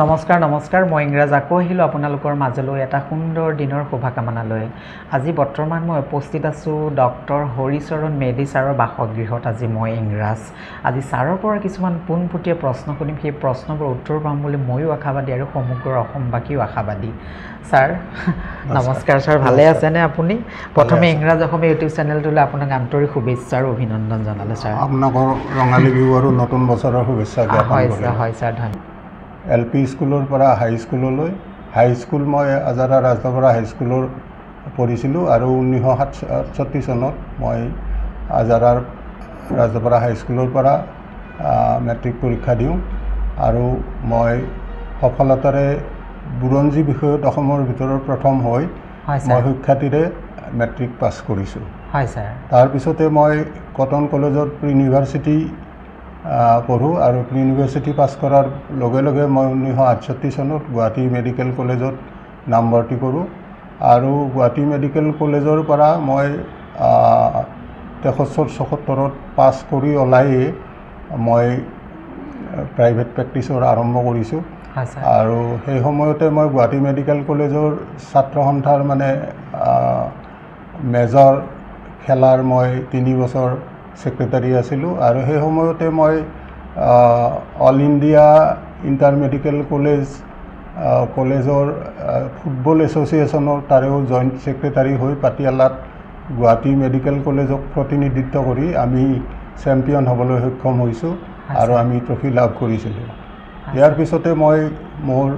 নমস্কাৰ নমস্কাৰ মই ইংৰাজ আকৌ আহিলোঁ আপোনালোকৰ মাজলৈ এটা সুন্দৰ দিনৰ শুভকামনা লৈ আজি বৰ্তমান মই উপস্থিত আছোঁ ডক্টৰ হৰিচৰণ মেধি ছাৰৰ বাসগৃহত আজি মই ইংৰাজ আজি ছাৰৰ পৰা কিছুমান পোনপটীয়া প্ৰশ্ন শুনিম সেই প্ৰশ্নবোৰ উত্তৰ পাম বুলি ময়ো আশাবাদী আৰু সমগ্ৰ অসমবাসীও আশাবাদী ছাৰ নমস্কাৰ ছাৰ ভালে আছেনে আপুনি প্ৰথমে ইংৰাজ অসমীয়া ইউটিউব চেনেলটোলৈ আপোনাক আন্তৰিক শুভেচ্ছা আৰু অভিনন্দন জনালোঁ ছাৰ আপোনাকৰ ৰঙালী বিহু আৰু নতুন বছৰৰ শুভেচ্ছা জ্ঞাপন কৰিলোঁ হয় ছাৰ ধন্যবাদ LP স্কুলৰ পৰা হাই স্কুললৈ হাই স্কুল মই আজাৰা ৰাজদবৰা হাই স্কুলৰ পঢ়িছিলোঁ আৰু 1967 চনত মই আজাৰাৰ ৰাজদবৰা হাই স্কুলৰ পৰা মেট্ৰিক পৰীক্ষা দিওঁ আৰু মই সফলতাৰে বুৰঞ্জী বিষয়ত অসমৰ ভিতৰত প্ৰথম হৈ মই সুখ্যাতিৰে মেট্ৰিক পাছ কৰিছোঁ হয় ছাৰ তাৰপিছতে মই কটন কলেজত প্ৰি ইউনিভাৰ্চিটি পঢ়োঁ আৰু প্ৰি ইউনিভাৰ্চিটি পাছ কৰাৰ লগে লগে মই 1968 চনত গুৱাহাটী মেডিকেল কলেজত নামভৰ্তি কৰোঁ আৰু গুৱাহাটী মেডিকেল কলেজৰ পৰা মই 73-74ত পাছ কৰি ওলাইয়ে মই প্ৰাইভেট প্ৰেক্টিছৰ আৰম্ভ কৰিছোঁ আৰু সেই সময়তে মই গুৱাহাটী মেডিকেল কলেজৰ ছাত্ৰ সন্থাৰ মানে মেজৰ খেলাৰ মই 3 বছৰ সেক্ৰেটাৰী আছিলোঁ আৰু সেই সময়তে মই অল ইণ্ডিয়া ইণ্টাৰ মেডিকেল কলেজৰ ফুটবল এছ'চিয়েশ্যনৰ তাৰেও জইণ্ট সেক্ৰেটাৰী হৈ পাটিয়ালাত গুৱাহাটী মেডিকেল কলেজক প্ৰতিনিধিত্ব কৰি আমি চেম্পিয়ন হ'বলৈ সক্ষম হৈছোঁ আৰু আমি ট্ৰফি লাভ কৰিছিলোঁ ইয়াৰ পিছতে মই মোৰ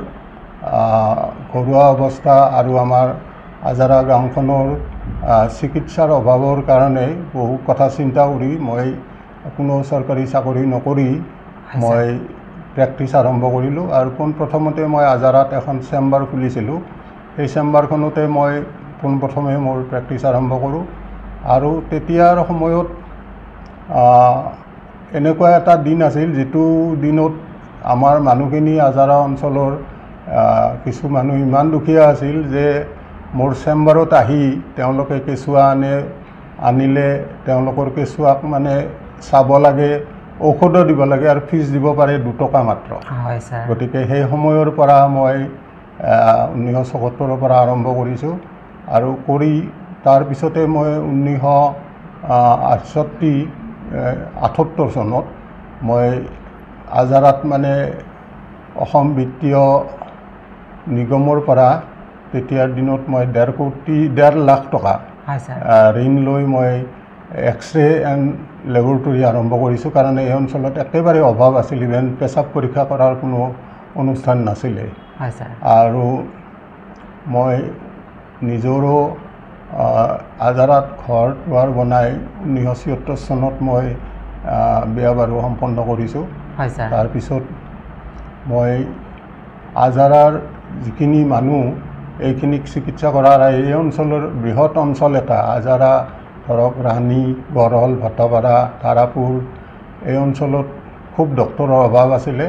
ঘৰুৱা অৱস্থা আৰু আমাৰ আজাৰা গাঁওখনৰ চিকিৎসাৰ অভাৱৰ কাৰণে বহু কথা চিন্তা কৰি মই কোনো চৰকাৰী চাকৰি নকৰি মই প্ৰেক্টিছ আৰম্ভ কৰিলোঁ আৰু পোনপ্ৰথমতে মই আজাৰাত এখন চেম্বাৰ খুলিছিলোঁ সেই চেম্বাৰখনতে মই পোনপ্ৰথমে মোৰ প্ৰেক্টিছ আৰম্ভ কৰোঁ আৰু তেতিয়াৰ সময়ত এনেকুৱা এটা দিন আছিল যিটো দিনত আমাৰ মানুহখিনি আজাৰা অঞ্চলৰ কিছু মানুহ ইমান দুখীয়া আছিল যে মোৰ চেম্বাৰত আহি তেওঁলোকে কেঁচুৱা আনিলে তেওঁলোকৰ কেঁচুৱাক মানে চাব লাগে ঔষধো দিব লাগে আৰু ফিজ দিব পাৰে 2 টকা মাত্ৰ গতিকে সেই সময়ৰ পৰা মই 1974ৰ পৰা আৰম্ভ কৰিছোঁ আৰু কৰি তাৰপিছতে মই 1978 চনত মই আজাৰাত মানে অসম বিত্তীয় নিগমৰ পৰা তেতিয়াৰ দিনত মই 1.5 লাখ টকা ঋণ লৈ মই এক্সৰে এণ্ড লেবৰেটৰী আৰম্ভ কৰিছোঁ কাৰণ এই অঞ্চলত একেবাৰে অভাৱ আছিল ইভেন পেচাব পৰীক্ষা কৰাৰ কোনো অনুষ্ঠান নাছিলে আৰু মই নিজৰো আজাৰাত ঘৰ দুৱাৰ বনাই 1976 চনত মই বিয়া বাৰু সম্পন্ন কৰিছোঁ তাৰপিছত মই আজাৰাৰ যিখিনি মানুহ এইখিনিক চিকিৎসা কৰাৰ এই অঞ্চলৰ বৃহৎ অঞ্চল এটা আজাৰা ধৰক ৰাণী বৰহল ভট্টাপাৰা তাৰাপুৰ এই অঞ্চলত খুব ডক্টৰৰ অভাৱ আছিলে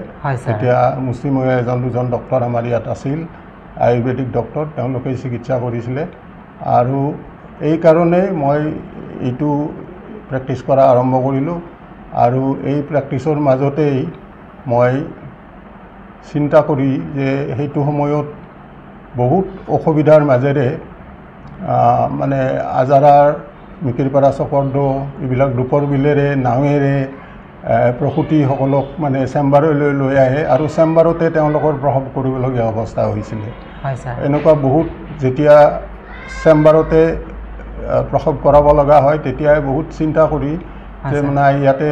এতিয়া মুছলিমীয়া 1-2জন ডক্টৰ আমাৰ ইয়াত আছিল আয়ুৰ্বেদিক ডক্টৰ তেওঁলোকে চিকিৎসা কৰিছিলে আৰু এই কাৰণে মই এইটো প্ৰেক্টিছ কৰা আৰম্ভ কৰিলোঁ আৰু এই প্ৰেক্টিছৰ মাজতেই মই চিন্তা কৰি যে সেইটো সময়ত বহুত অসুবিধাৰ মাজেৰে মানে আজাৰাৰ মিকিৰপাৰা চকৰদ এইবিলাক দুপৰ বিলেৰে নাৱেৰে প্ৰসূতিসকলক মানে চেম্বাৰলৈ লৈ আহে আৰু চেম্বাৰতে তেওঁলোকৰ প্ৰসৱ কৰিবলগীয়া অৱস্থা হৈছিলে এনেকুৱা বহুত যেতিয়া চেম্বাৰতে প্ৰসৱ কৰাব লগা হয় তেতিয়াই বহুত চিন্তা কৰি যে মানে ইয়াতে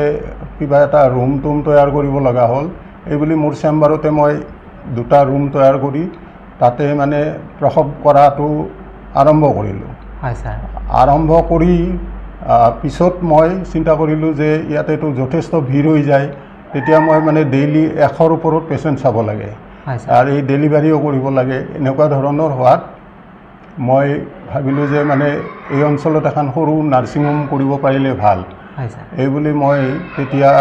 কিবা এটা ৰুম তৈয়াৰ কৰিব লগা হ'ল এইবুলি মোৰ চেম্বাৰতে মই 2টা ৰুম তৈয়াৰ কৰি তাতে মানে প্ৰসৱ কৰাটো আৰম্ভ কৰিলোঁ আৰম্ভ কৰি পিছত মই চিন্তা কৰিলোঁ যে ইয়াতেতো যথেষ্ট ভিৰ হৈ যায় তেতিয়া মই মানে ডেইলি 100ৰ ওপৰত পেচেণ্ট চাব লাগে আৰু এই ডেলিভাৰীও কৰিব লাগে এনেকুৱা ধৰণৰ হোৱাত মই ভাবিলোঁ যে মানে এই অঞ্চলত এখন সৰু নাৰ্ছিং হোম কৰিব পাৰিলে ভাল এইবুলি মই তেতিয়া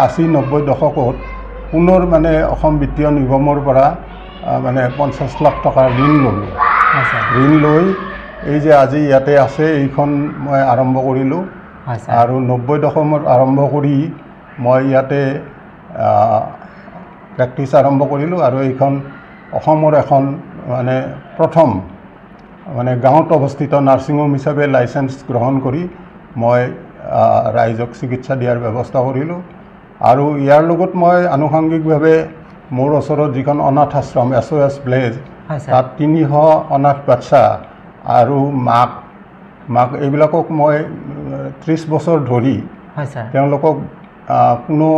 80-90 দশকত পুনৰ মানে অসম বিত্তীয় নিগমৰ পৰা মানে 50 লাখ টকাৰ ঋণ ল'লোঁ ঋণ লৈ এই যে আজি ইয়াতে আছে এইখন মই আৰম্ভ কৰিলোঁ আৰু 90 দশকত আৰম্ভ কৰি মই ইয়াতে প্ৰেক্টিছ আৰম্ভ কৰিলোঁ আৰু এইখন অসমৰ এখন মানে প্ৰথম মানে গাঁৱত অৱস্থিত নাৰ্ছিং হোম হিচাপে লাইচেঞ্চ গ্ৰহণ কৰি মই ৰাইজক চিকিৎসা দিয়াৰ ব্যৱস্থা কৰিলোঁ আৰু ইয়াৰ লগত মই আনুষংগিকভাৱে মোৰ ওচৰত যিখন অনাথ আশ্ৰম SOS ভিলেজ তাত 300 অনাথ বাচ্চা আৰু মাক এইবিলাকক মই 30 বছৰ ধৰি তেওঁলোকক কোনো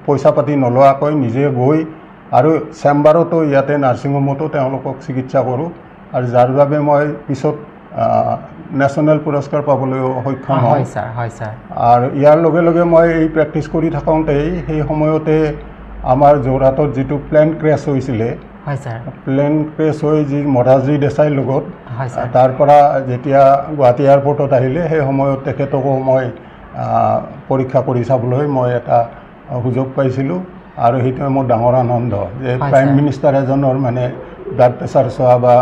পইচা পাতি নলোৱাকৈ নিজে গৈ আৰু চেম্বাৰতো ইয়াতে নাৰ্ছিং হোমতো তেওঁলোকক চিকিৎসা কৰোঁ আৰু যাৰ বাবে মই পিছত নেশ্যনেল পুৰস্কাৰ পাবলৈও সক্ষম হওঁ আৰু ইয়াৰ লগে লগে মই এই প্ৰেক্টিছ কৰি থাকোঁতেই সেই সময়তে আমাৰ যোৰহাটত যিটো প্লেন ক্ৰেছ হৈছিলে প্লেন ক্ৰেছ হৈ যি মৰাজী দেশাইৰ লগত তাৰ পৰা যেতিয়া গুৱাহাটী এয়াৰপৰ্টত আহিলে সেই সময়ত তেখেতকো মই পৰীক্ষা কৰি চাবলৈ মই এটা সুযোগ পাইছিলোঁ আৰু সেইটো মোৰ ডাঙৰ আনন্দ যে প্ৰাইম মিনিষ্টাৰ এজনৰ মানে ব্লাড প্ৰেছাৰ চোৱা বা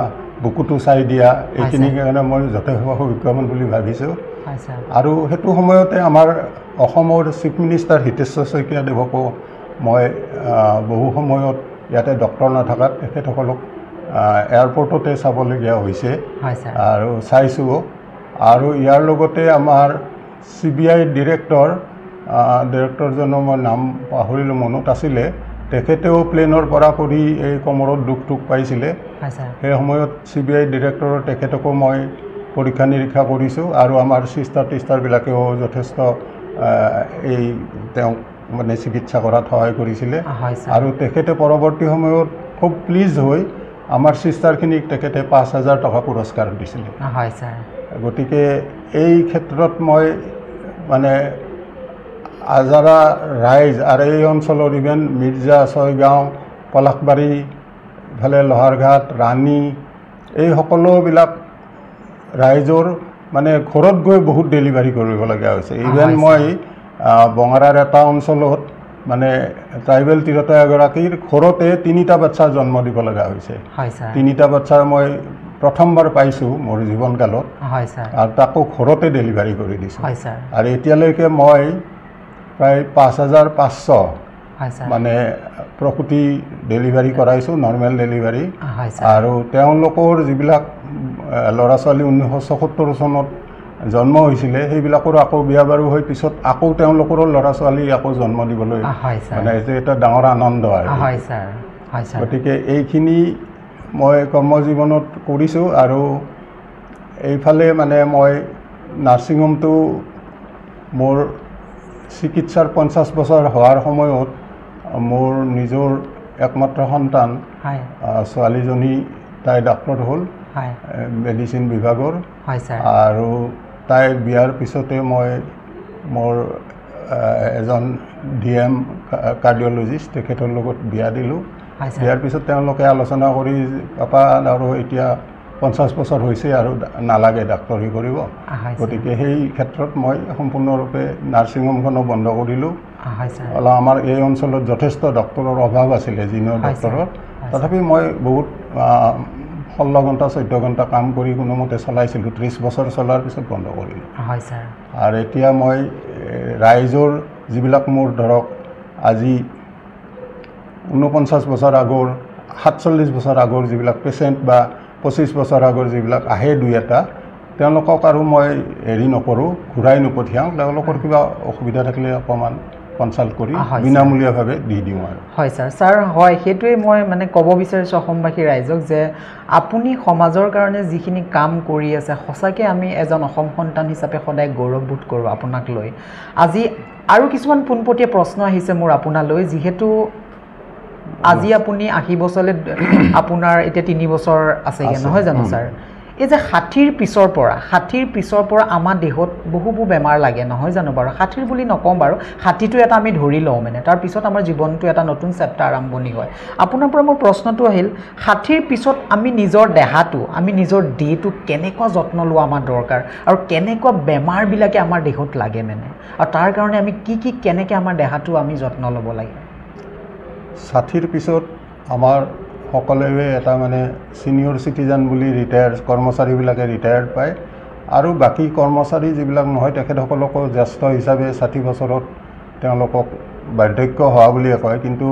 বুকুটো চাই দিয়া এইখিনিৰ কাৰণে মই যথেষ্ট সৌভাগ্যৱান বুলি ভাবিছোঁ আৰু সেইটো সময়তে আমাৰ অসমৰ চিফ মিনিষ্টাৰ হিতেশ্বৰ শইকীয়াদেৱকো মই বহু সময়ত ইয়াতে ডক্টৰ নাথাকাত তেখেতসকলক এয়াৰপৰ্টতে চাবলগীয়া হৈছে আৰু চাইছোঁ আৰু ইয়াৰ লগতে আমাৰ CBI ডিৰেক্টৰজনৰ মই নাম পাহৰিলোঁ মনত আছিলে তেখেতেও প্লেনৰ পৰা পৰি এই কমৰত দুখ পাইছিলে সেই সময়ত CBI ডিৰেক্টৰৰ তেখেতকো মই পৰীক্ষা নিৰীক্ষা কৰিছোঁ আৰু আমাৰ টিষ্টাৰবিলাকেও যথেষ্ট এই তেওঁক মানে চিকিৎসা কৰাত সহায় কৰিছিলে আৰু তেখেতে পৰৱৰ্তী সময়ত খুব প্লিজ হৈ আমাৰ চিষ্টাৰখিনিক তেখেতে 5,000 টকা পুৰস্কাৰ দিছিলে গতিকে এই ক্ষেত্ৰত মই মানে আজাৰা ৰাইজ আৰু এই অঞ্চলৰ ইভেন মিৰ্জা ছয়গাঁও পলাশবাৰী ইফালে লোহাৰঘাট ৰাণী এই সকলোবিলাক ৰাইজৰ মানে ঘৰত গৈ বহুত ডেলিভাৰী কৰিবলগীয়া হৈছে ইভেন মই বঙাৰাৰ এটা অঞ্চলত মানে ট্ৰাইবেল তিৰোতা এগৰাকীৰ ঘৰতে 3টা বাচ্চা জন্ম দিব লগা হৈছে 3টা বাচ্চা মই প্ৰথমবাৰ পাইছোঁ মোৰ জীৱনকালত আৰু তাকো ঘৰতে ডেলিভাৰী কৰি দিছোঁ আৰু এতিয়ালৈকে মই প্ৰায় 5,500 মানে প্ৰসূতি ডেলিভাৰী কৰাইছোঁ নৰ্মেল ডেলিভাৰী আৰু তেওঁলোকৰ যিবিলাক ল'ৰা ছোৱালী 1974 চনত জন্ম হৈছিলে সেইবিলাকৰ আকৌ বিয়া বাৰু হৈ পিছত আকৌ তেওঁলোকৰ ল'ৰা ছোৱালী আকৌ জন্ম দিবলৈ মানে এইটো এটা ডাঙৰ আনন্দ আৰু গতিকে এইখিনি মই কৰ্মজীৱনত কৰিছোঁ আৰু এইফালে মানে মই নাৰ্ছিং হোমটো মোৰ চিকিৎসাৰ 50 বছৰ হোৱাৰ সময়ত মোৰ নিজৰ একমাত্ৰ সন্তান ছোৱালীজনী তাই ডাক্তৰ হ'ল মেডিচিন বিভাগৰ আৰু তাই বিয়াৰ পিছতে মই মোৰ এজন DM কাৰ্ডিঅ'লজিষ্ট তেখেতৰ লগত বিয়া দিলোঁ বিয়াৰ পিছত তেওঁলোকে আলোচনা কৰি পাপা আৰু এতিয়া 50 বছৰ হৈছে আৰু নালাগে ডাক্তৰী কৰিব গতিকে সেই ক্ষেত্ৰত মই সম্পূৰ্ণৰূপে নাৰ্ছিং হোমখনো বন্ধ কৰিলোঁ আমাৰ এই অঞ্চলত যথেষ্ট ডক্তৰৰ অভাৱ আছিলে জিনিয়ৰ ডক্তৰৰ তথাপি মই বহুত 16 ঘণ্টা 14 ঘণ্টা কাম কৰি কোনোমতে চলাইছিলোঁ 30 বছৰ চলাৰ পিছত বন্ধ কৰিলোঁ আৰু এতিয়া মই ৰাইজৰ যিবিলাক মোৰ ধৰক আজি 49 বছৰ আগৰ 47 বছৰ আগৰ যিবিলাক পেচেণ্ট বা 25 বছৰ আগৰ যিবিলাক আহে দুই এটা তেওঁলোকক আৰু মই হেৰি নকৰোঁ ঘূৰাই নপঠিয়াওঁ তেওঁলোকৰ কিবা অসুবিধা থাকিলে অকণমান কনসাল্ট কৰি বিনামূলীয়াভাৱে দি দিওঁ আৰু হয় স্যাৰ হয় সেইটোৱে মই মানে ক'ব বিচাৰিছোঁ অসমবাসী ৰাইজক যে আপুনি সমাজৰ কাৰণে যিখিনি কাম কৰি আছে সঁচাকৈ আমি এজন অসম সন্তান হিচাপে সদায় গৌৰৱবোধ কৰোঁ আপোনাক লৈ আজি আৰু কিছুমান পোনপটীয়া প্ৰশ্ন আহিছে মোৰ আপোনালৈ যিহেতু আজি আপুনি 80 বছৰলৈ আপোনাৰ এতিয়া 3 বছৰ আছেগে নহয় জানো স্যাৰ এই যে 60ৰ পিছৰ পৰা আমাৰ দেহত বহুবোৰ বেমাৰ লাগে নহয় জানো বাৰু 60 বুলি নকওঁ বাৰু 60টো এটা আমি ধৰি লওঁ মানে তাৰ পিছত আমাৰ জীৱনটো এটা নতুন চেপ্টাৰ আৰম্ভণি হয় আপোনাৰ পৰা মোৰ প্ৰশ্নটো আহিল 60ৰ পিছত আমি নিজৰ দেহাটো আমি নিজৰ দেহটো কেনেকুৱা যত্ন লোৱা আমাৰ দৰকাৰ আৰু কেনেকুৱা বেমাৰবিলাকে আমাৰ দেহত লাগে মানে আৰু তাৰ কাৰণে আমি কি কেনেকৈ আমাৰ দেহাটো আমি যত্ন ল'ব লাগে 60ৰ পিছত আমাৰ সকলোৱে এটা মানে সিনিয়ৰ সিটিজেন বুলি কৰ্মচাৰীবিলাকে ৰিটায়াৰ্ড পায় আৰু বাকী কৰ্মচাৰী যিবিলাক নহয় তেখেতসকলকো জ্যেষ্ঠ হিচাপে 60 বছৰত তেওঁলোকক বাৰ্ধক্য হোৱা বুলিয়ে কয়, কিন্তু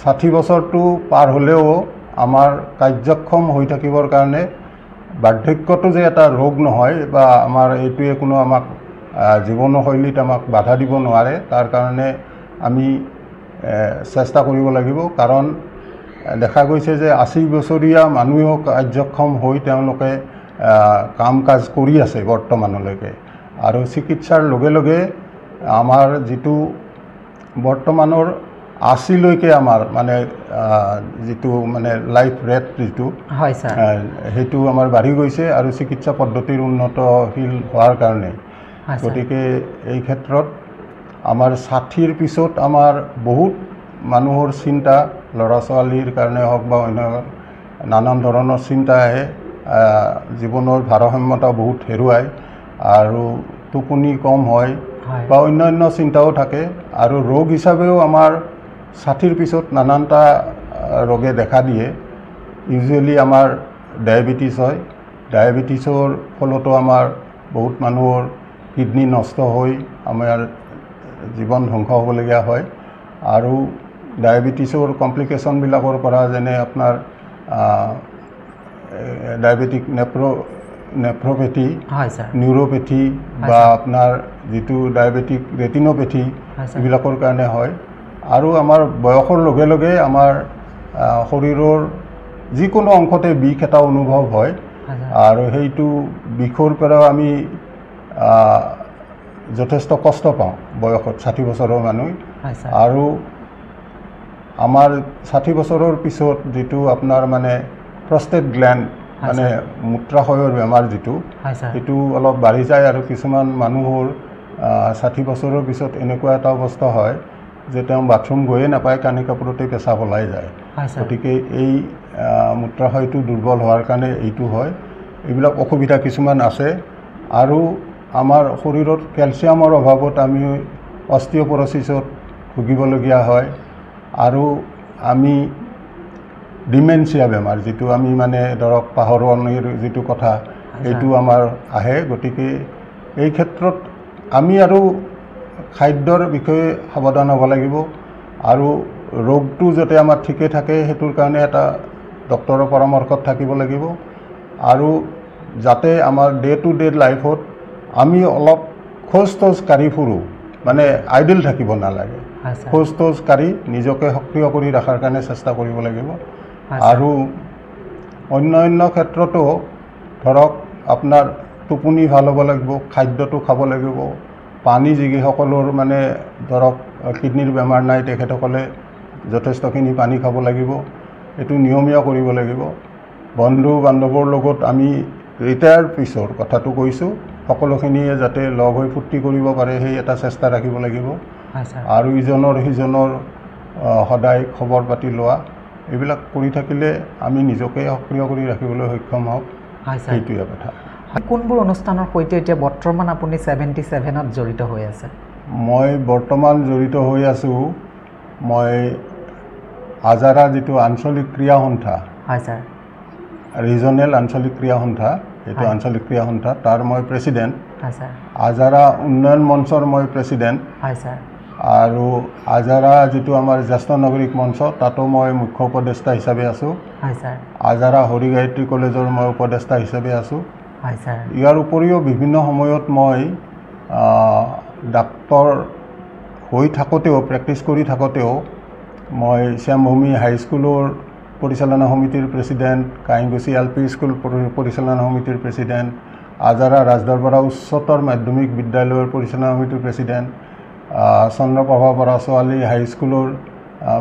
60 বছৰটো পাৰ হ'লেও আমাৰ কাৰ্যক্ষম হৈ থাকিবৰ কাৰণে বাৰ্ধক্যটো যে এটা ৰোগ নহয় বা আমাৰ এইটোৱে কোনো আমাক জীৱনশৈলীত আমাক বাধা দিব নোৱাৰে, তাৰ কাৰণে আমি চেষ্টা কৰিব লাগিব। কাৰণ দেখা গৈছে যে 80 বছৰীয়া মানুহেও কাৰ্যক্ষম হৈ তেওঁলোকে কাম কাজ কৰি আছে বৰ্তমানলৈকে। আৰু চিকিৎসাৰ লগে লগে আমাৰ যিটো বৰ্তমানৰ 80লৈকে আমাৰ মানে যিটো মানে লাইফ ৰেট যিটো হয় স্যাৰ, সেইটো আমাৰ বাঢ়ি গৈছে আৰু চিকিৎসা পদ্ধতিৰ উন্নতশীল হোৱাৰ কাৰণে। গতিকে এই ক্ষেত্ৰত আমাৰ 60ৰ পিছত আমাৰ বহুত মানুহৰ চিন্তা, ল'ৰা ছোৱালীৰ কাৰণে হওক বা অন্য নানান ধৰণৰ চিন্তা আহে, জীৱনৰ ভাৰসাম্যতা বহুত হেৰুৱায় আৰু টোপনি কম হয় বা অন্যান্য চিন্তাও থাকে। আৰু ৰোগ হিচাপেও আমাৰ 60ৰ পিছত নানানটা ৰোগে দেখা দিয়ে। ইউজুৱেলি আমাৰ ডায়েবেটিছ হয়, ডায়েবেটিছৰ ফলতো আমাৰ বহুত মানুহৰ কিডনি নষ্ট হৈ আমাৰ জীৱন ধ্বংস হ'বলগীয়া হয়। আৰু ডায়েবেটিছৰ কমপ্লিকেশ্যনবিলাকৰ পৰা যেনে আপোনাৰ ডায়েবেটিক নেফ্ৰ'পেথি, নিউৰোপেথি বা আপোনাৰ যিটো ডায়েবেটিক ৰেটিনোপেথি, এইবিলাকৰ কাৰণে হয়। আৰু আমাৰ বয়সৰ লগে লগে আমাৰ শৰীৰৰ যিকোনো অংশতে বিষ এটা অনুভৱ হয় আৰু সেইটো বিষৰ পৰাও আমি যথেষ্ট কষ্ট পাওঁ বয়সত, 60 বছৰৰ মানুহ। আৰু আমাৰ 60 বছৰৰ পিছত যিটো আপোনাৰ মানে প্ৰষ্টেট গ্লেণ্ড মানে মূত্ৰাশয়ৰ বেমাৰ যিটো, সেইটো অলপ বাঢ়ি যায়। আৰু কিছুমান মানুহৰ 60 বছৰৰ পিছত এনেকুৱা এটা অৱস্থা হয় যে তেওঁ বাথৰুম গৈয়ে নাপায়, কানি কাপোৰতে পেচাব ওলাই যায়। গতিকে এই মূত্ৰাশয়টো দুৰ্বল হোৱাৰ কাৰণে এইটো হয়। এইবিলাক অসুবিধা কিছুমান আছে। আৰু আমাৰ শৰীৰত কেলছিয়ামৰ অভাৱত আমি অস্টিঅ'পৰচিছত ভুগিবলগীয়া হয়। আৰু আমি ডিমেনচিয়া বেমাৰ, যিটো আমি মানে ধৰক পাহৰণিৰ যিটো কথা, এইটো আমাৰ আহে। গতিকে এই ক্ষেত্ৰত আমি আৰু খাদ্যৰ বিষয়ে সাৱধান হ'ব লাগিব। আৰু ৰোগটো যাতে আমাৰ ঠিকে থাকে সেইটোৰ কাৰণে এটা ডক্টৰৰ পৰামৰ্শত থাকিব লাগিব। আৰু যাতে আমাৰ ডে টু ডে লাইফত আমি অলপ খোজ তোজ কাঢ়ি ফুৰোঁ, মানে আইডল থাকিব নালাগে, খোজ তোজ কাঢ়ি নিজকে সক্ৰিয় কৰি ৰখাৰ কাৰণে চেষ্টা কৰিব লাগিব। আৰু অন্য ক্ষেত্ৰতো ধৰক আপোনাৰ টোপনি ভাল হ'ব লাগিব, খাদ্যটো খাব লাগিব, পানী যিসকলৰ মানে ধৰক কিডনিৰ বেমাৰ নাই তেখেতসকলে যথেষ্টখিনি পানী খাব লাগিব, এইটো নিয়মীয়া কৰিব লাগিব। বন্ধু বান্ধৱৰ লগত আমি ৰিটায়াৰ পিছৰ কথাটো কৈছোঁ, সকলোখিনিয়ে যাতে লগ হৈ ফূৰ্তি কৰিব পাৰে সেই এটা চেষ্টা ৰাখিব লাগিব। আৰু ইজনৰ সিজনৰ সদায় খবৰ পাতি লোৱা, এইবিলাক কৰি থাকিলে আমি নিজকে সক্ৰিয় কৰি ৰাখিবলৈ সক্ষম হওঁ। সেইটোৱে কথা। কোনবোৰ অনুষ্ঠানৰ সৈতে এতিয়া বৰ্তমান আপুনি 77ত জড়িত হৈ আছে? মই বৰ্তমান জড়িত হৈ আছোঁ, মই আজাৰা যিটো আঞ্চলিক ক্ৰীড়া সন্থা, ৰিজনেল আঞ্চলিক ক্ৰীড়া সন্থা, এইটো আঞ্চলিক ক্ৰীড়া সন্থা, তাৰ মই প্ৰেছিডেণ্ট। আজাৰা উন্নয়ন মঞ্চৰ মই প্ৰেছিডেণ্ট। আৰু আজাৰা যিটো আমাৰ জ্যেষ্ঠ নাগৰিক মঞ্চ, তাতো মই মুখ্য উপদেষ্টা হিচাপে আছোঁ। আজাৰা হৰি গায়ত্ৰী কলেজৰ মই উপদেষ্টা হিচাপে আছোঁ। ইয়াৰ উপৰিও বিভিন্ন সময়ত মই ডাক্তৰ হৈ থাকোঁতেও, প্ৰেক্টিছ কৰি থাকোঁতেও মই শ্যামভূমি হাইস্কুলৰ পৰিচালনা সমিতিৰ প্ৰেছিডেণ্ট, কাহিংগুচি LP স্কুল পৰিচালনা সমিতিৰ প্ৰেছিডেণ্ট, আজাৰা ৰাজদৰবাৰা উচ্চতৰ মাধ্যমিক বিদ্যালয়ৰ পৰিচালনা সমিতিৰ প্ৰেছিডেণ্ট, চন্দ্ৰপ্ৰভা বৰা ছোৱালী হাইস্কুলৰ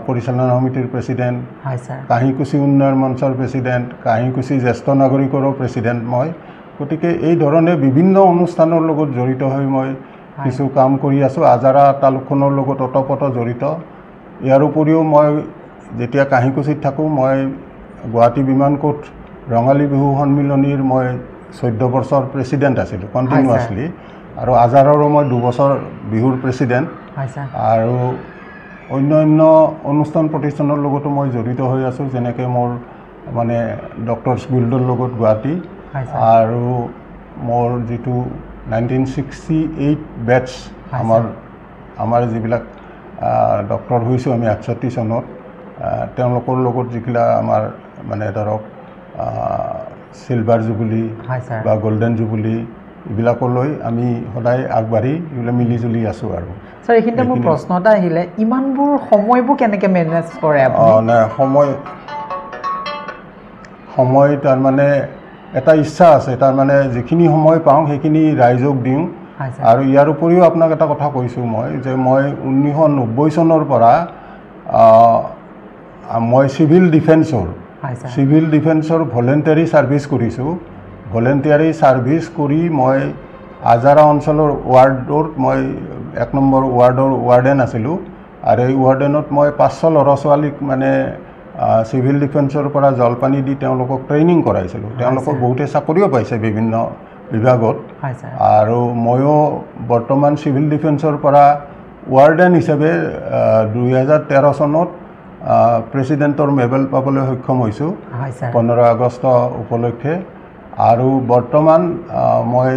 পৰিচালনা সমিতিৰ প্ৰেছিডেণ্ট, কাহিংকুচি উন্নয়ন মঞ্চৰ প্ৰেছিডেণ্ট, কাহিংকুচি জ্যেষ্ঠ নাগৰিকৰো প্ৰেছিডেণ্ট মই। গতিকে এই ধৰণে বিভিন্ন অনুষ্ঠানৰ লগত জড়িত হৈ মই কিছু কাম কৰি আছোঁ, আজাৰা তালুকখনৰ লগত ওতঃপ্ৰোত জড়িত। ইয়াৰ উপৰিও মই যেতিয়া কাহিংকুচিত থাকোঁ, মই গুৱাহাটী বিমানকোট ৰঙালী বিহু সন্মিলনীৰ মই 14 বছৰ প্ৰেছিডেণ্ট আছিলোঁ কণ্টিনিউৱাছলি। আৰু আজাৰৰো মই 2 বছৰ বিহুৰ প্ৰেছিডেণ্ট। আৰু অন্য অনুষ্ঠান প্ৰতিষ্ঠানৰ লগতো মই জড়িত হৈ আছোঁ, যেনেকৈ মোৰ মানে ডক্টৰছ গিল্ডৰ লগত গুৱাহাটী, আৰু মোৰ যিটো 1968 বেটছ আমাৰ যিবিলাক ডক্টৰ হৈছোঁ আমি 68 চনত তেওঁলোকৰ লগত যিগিলা আমাৰ মানে ধৰক চিলভাৰ জুবলি বা গোল্ডেন জুবলি এইবিলাকলৈ আমি সদায় আগবাঢ়ি এইবিলাক মিলিজুলি আছোঁ আৰু ছাৰ এইখিনিতে মোৰ প্ৰশ্ন এটা আহিলে ইমানবোৰ সময়বোৰ কেনেকৈ মেনেজ কৰে আপুনি সময় তাৰমানে এটা ইচ্ছা আছে তাৰমানে যিখিনি সময় পাওঁ সেইখিনি ৰাইজক দিওঁ আৰু ইয়াৰ উপৰিও আপোনাক এটা কথা কৈছোঁ মই যে মই 1990 চনৰ পৰা মই চিভিল ডিফেন্সৰ ভলেণ্টাৰী ছাৰ্ভিচ কৰিছোঁ ভলেণ্টাৰী ছাৰ্ভিচ কৰি মই আজাৰা অঞ্চলৰ ৱাৰ্ডত মই 1 নম্বৰ ৱাৰ্ডৰ ৱাৰ্ডেন আছিলোঁ আৰু এই ৱাৰ্ডেনত মই 500 ল'ৰা ছোৱালীক মানে চিভিল ডিফেন্সৰ পৰা জলপানী দি তেওঁলোকক ট্ৰেইনিং কৰাইছিলোঁ তেওঁলোকক বহুতে চাকৰিও পাইছে বিভিন্ন বিভাগত আৰু ময়ো বৰ্তমান চিভিল ডিফেন্সৰ পৰা ৱাৰ্ডেন হিচাপে 2013 চনত প্ৰেচিডেণ্টৰ মেডেল পাবলৈ সক্ষম হৈছোঁ 15 আগষ্ট উপলক্ষে আৰু বৰ্তমান মই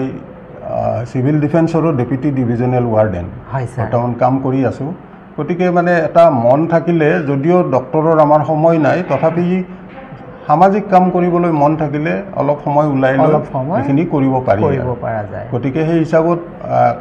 চিভিল ডিফেন্সৰো ডেপুটি ডিভিজনেল ৱাৰ্ডেন বৰ্তমান কাম কৰি আছোঁ গতিকে মানে এটা মন থাকিলে যদিও ডক্টৰৰ আমাৰ সময় নাই তথাপি সামাজিক কাম কৰিবলৈ মন থাকিলে অলপ সময় ওলাই লৈ এইখিনি কৰিব পাৰি গতিকে সেই হিচাপত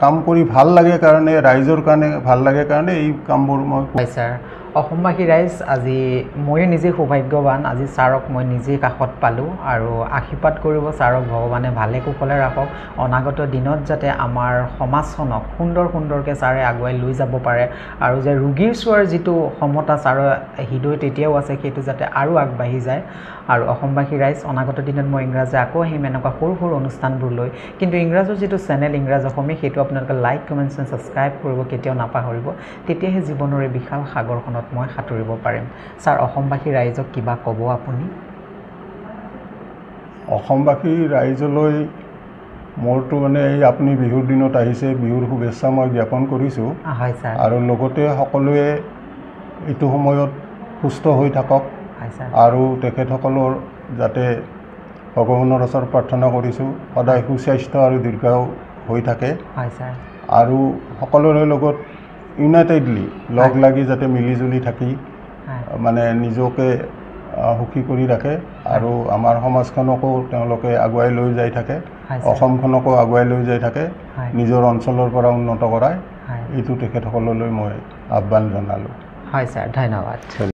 কাম কৰি ভাল লাগে কাৰণে ৰাইজৰ কাৰণে ভাল লাগে কাৰণে এই কামবোৰ মই ছাৰ অসমবাসী ৰাইজ আজি ময়ো নিজে সৌভাগ্যৱান আজি ছাৰক মই নিজে কাষত পালোঁ আৰু আশীৰ্বাদ কৰিব ছাৰক ভগৱানে ভালে কুশলে ৰাখক অনাগত দিনত যাতে আমাৰ সমাজখনক সুন্দৰকৈ ছাৰে আগুৱাই লৈ যাব পাৰে আৰু যে ৰোগীৰ চোৱাৰ যিটো ক্ষমতা ছাৰৰ হৃদয়ত এতিয়াও আছে সেইটো যাতে আৰু আগবাঢ়ি যায় আৰু অসমবাসী ৰাইজ অনাগত দিনত মই ইংৰাজে আকৌ আহিম এনেকুৱা সৰু সৰু অনুষ্ঠানবোৰ লৈ কিন্তু ইংৰাজৰ যিটো চেনেল ইংৰাজ অসমীয়া সেইটো আপোনালোকে লাইক কমেণ্ট ছাবস্ক্ৰাইব কৰিব কেতিয়াও নাপাহৰিব তেতিয়াহে জীৱনৰ এই বিশাল সাগৰখনত মই সাঁতুৰিব পাৰিম ছাৰ অসমবাসী ৰাইজক কিবা ক'ব আপুনি অসমবাসী ৰাইজলৈ মোৰতো মানে এই আপুনি বিহুৰ দিনত আহিছে বিহুৰ শুভেচ্ছা মই জ্ঞাপন কৰিছোঁ হয় ছাৰ আৰু লগতে সকলোৱে এইটো সময়ত সুস্থ হৈ থাকক আৰু তেখেতসকলৰ যাতে ভগৱানৰ ওচৰত প্ৰাৰ্থনা কৰিছোঁ সদায় সুস্বাস্থ্য আৰু দীৰ্ঘায়ু হৈ থাকে আৰু সকলোৰে লগত ইউনাইটেডলি লগ লাগি যাতে মিলিজুলি থাকি মানে নিজকে সুখী কৰি ৰাখে আৰু আমাৰ সমাজখনকো তেওঁলোকে আগুৱাই লৈ যাই থাকে অসমখনকো আগুৱাই লৈ যাই থাকে নিজৰ অঞ্চলৰ পৰা উন্নত কৰায় এইটো তেখেতসকললৈ মই আহ্বান জনালোঁ হয় ছাৰ ধন্যবাদ